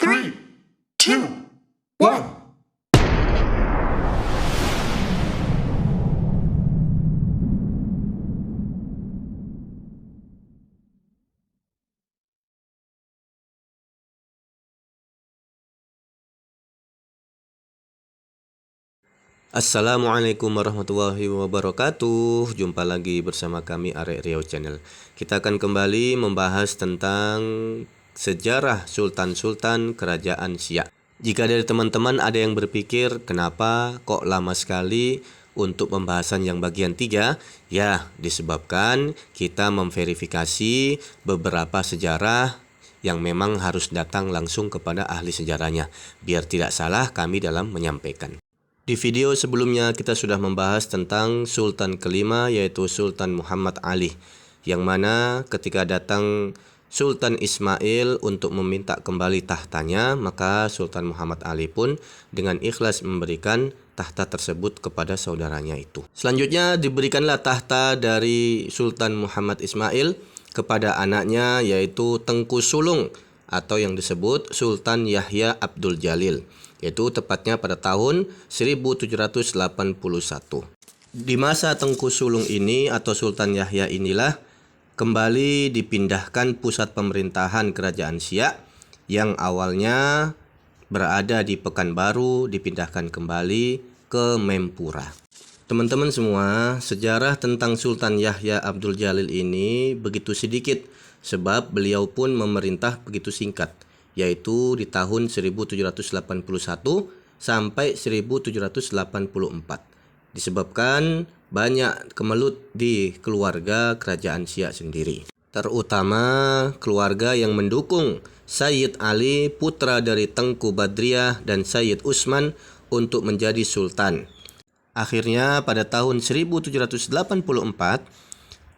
3, 2, 1. Assalamualaikum warahmatullahi wabarakatuh. Jumpa lagi bersama kami Arek Riau Channel. Kita akan kembali membahas tentang sejarah sultan-sultan kerajaan Siak. Jika dari teman-teman ada yang berpikir kenapa kok lama sekali untuk pembahasan yang bagian 3, ya disebabkan kita memverifikasi beberapa sejarah yang memang harus datang langsung kepada ahli sejarahnya, biar tidak salah kami dalam menyampaikan. Di video sebelumnya kita sudah membahas tentang Sultan kelima, yaitu Sultan Muhammad Ali, yang mana ketika datang Sultan Ismail untuk meminta kembali tahtanya, maka Sultan Muhammad Ali pun dengan ikhlas memberikan tahta tersebut kepada saudaranya itu. Selanjutnya diberikanlah tahta dari Sultan Muhammad Ismail kepada anaknya, yaitu Tengku Sulung atau yang disebut Sultan Yahya Abdul Jalil, yaitu tepatnya pada tahun 1781. Di masa Tengku Sulung ini atau Sultan Yahya inilah kembali dipindahkan pusat pemerintahan kerajaan Siak yang awalnya berada di Pekanbaru, dipindahkan kembali ke Mempura. Teman-teman semua, sejarah tentang Sultan Yahya Abdul Jalil ini begitu sedikit sebab beliau pun memerintah begitu singkat, yaitu di tahun 1781 sampai 1784. Disebabkan banyak kemelut di keluarga kerajaan Siak sendiri, terutama keluarga yang mendukung Sayyid Ali, putra dari Tengku Badriah, dan Sayyid Utsman untuk menjadi sultan. Akhirnya pada tahun 1784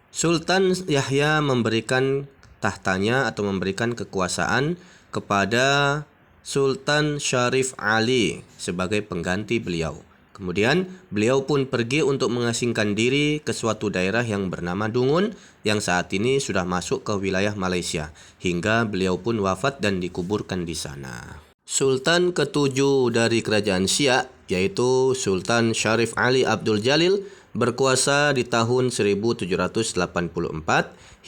Sultan Yahya memberikan tahtanya atau memberikan kekuasaan kepada Sultan Syarif Ali sebagai pengganti beliau. Kemudian beliau pun pergi untuk mengasingkan diri ke suatu daerah yang bernama Dungun yang saat ini sudah masuk ke wilayah Malaysia, hingga beliau pun wafat dan dikuburkan di sana. Sultan ketujuh dari kerajaan Siak, yaitu Sultan Syarif Ali Abdul Jalil, berkuasa di tahun 1784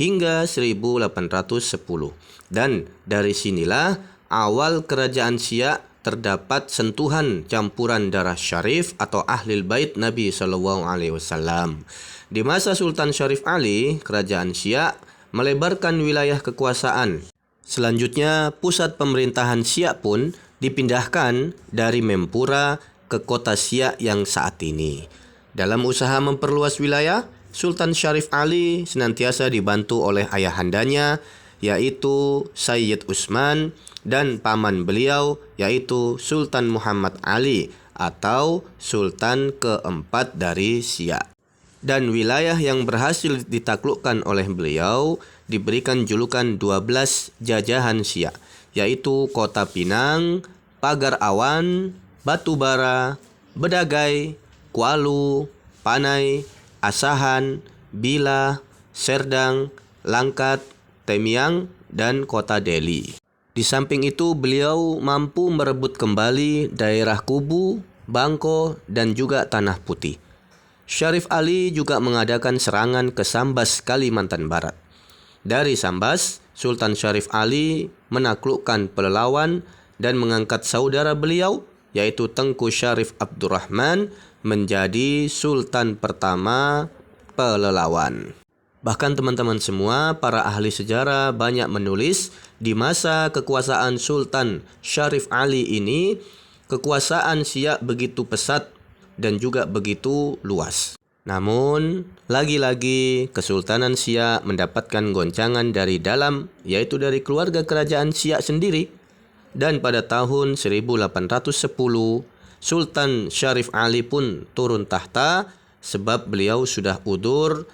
hingga 1810. Dan dari sinilah awal kerajaan Siak terdapat sentuhan campuran darah syarif atau ahlil bait Nabi SAW. Di masa Sultan Syarif Ali, kerajaan Siak melebarkan wilayah kekuasaan. Selanjutnya, pusat pemerintahan Siak pun dipindahkan dari Mempura ke kota Siak yang saat ini. Dalam usaha memperluas wilayah, Sultan Syarif Ali senantiasa dibantu oleh ayahandanya, yaitu Sayyid Utsman, dan paman beliau, yaitu Sultan Muhammad Ali atau Sultan keempat dari Siak. Dan wilayah yang berhasil ditaklukkan oleh beliau diberikan julukan 12 jajahan Siak, yaitu Kota Pinang, Pagar Awan, Batubara, Bedagai, Kualu, Panai, Asahan, Bila, Serdang, Langkat, Temiang, dan Kota Deli. Di samping itu beliau mampu merebut kembali daerah Kubu, Bangko, dan juga Tanah Putih. Syarif Ali juga mengadakan serangan ke Sambas, Kalimantan Barat. Dari Sambas, Sultan Syarif Ali menaklukkan Pelelawan dan mengangkat saudara beliau, yaitu Tengku Syarif Abdurrahman, menjadi Sultan pertama Pelelawan. Bahkan teman-teman semua, para ahli sejarah banyak menulis di masa kekuasaan Sultan Syarif Ali ini, kekuasaan Siak begitu pesat dan juga begitu luas. Namun, lagi-lagi Kesultanan Siak mendapatkan goncangan dari dalam, yaitu dari keluarga kerajaan Siak sendiri. Dan pada tahun 1810, Sultan Syarif Ali pun turun tahta sebab beliau sudah udur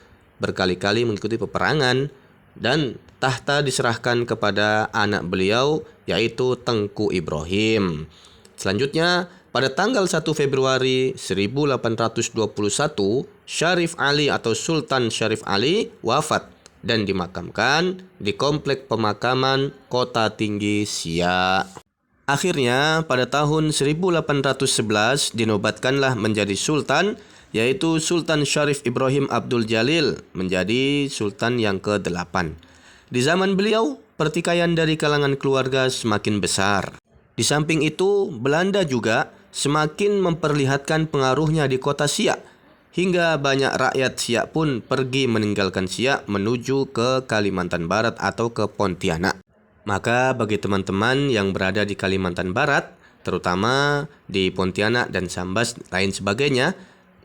berkali-kali mengikuti peperangan, dan tahta diserahkan kepada anak beliau, yaitu Tengku Ibrahim. Selanjutnya, pada tanggal 1 Februari 1821, Syarif Ali atau Sultan Syarif Ali wafat dan dimakamkan di Komplek Pemakaman Kota Tinggi Siak. Akhirnya pada tahun 1811 dinobatkanlah menjadi sultan, yaitu Sultan Syarif Ibrahim Abdul Jalil menjadi sultan yang ke-8. Di zaman beliau, pertikaian dari kalangan keluarga semakin besar. Di samping itu, Belanda juga semakin memperlihatkan pengaruhnya di kota Siak, hingga banyak rakyat Siak pun pergi meninggalkan Siak menuju ke Kalimantan Barat atau ke Pontianak. Maka bagi teman-teman yang berada di Kalimantan Barat, terutama di Pontianak dan Sambas lain sebagainya,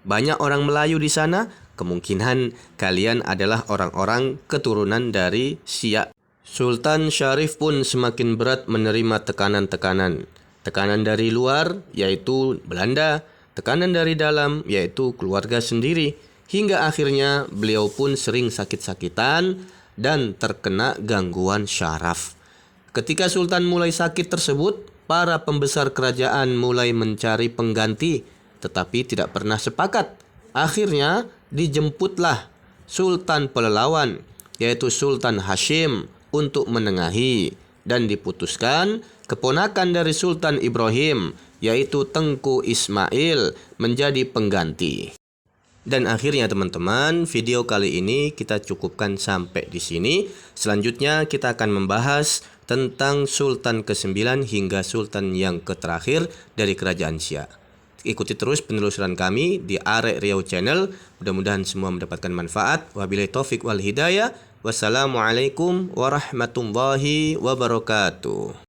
banyak orang Melayu di sana, kemungkinan kalian adalah orang-orang keturunan dari Siak. Sultan Syarif pun semakin berat menerima tekanan-tekanan. Tekanan dari luar, yaitu Belanda, tekanan dari dalam, yaitu keluarga sendiri, hingga akhirnya beliau pun sering sakit-sakitan dan terkena gangguan syaraf. Ketika Sultan mulai sakit tersebut, para pembesar kerajaan mulai mencari pengganti, tetapi tidak pernah sepakat. Akhirnya dijemputlah Sultan Pelelawan, yaitu Sultan Hashim, untuk menengahi, dan diputuskan keponakan dari Sultan Ibrahim, yaitu Tengku Ismail, menjadi pengganti. Dan akhirnya teman-teman, video kali ini kita cukupkan sampai di sini. Selanjutnya kita akan membahas tentang Sultan ke-9 hingga Sultan yang terakhir dari Kerajaan Siak. Ikuti terus penelusuran kami di Arek Riau Channel. Mudah-mudahan semua mendapatkan manfaat. Wabillahi taufik wal hidayah. Wassalamualaikum warahmatullahi wabarakatuh.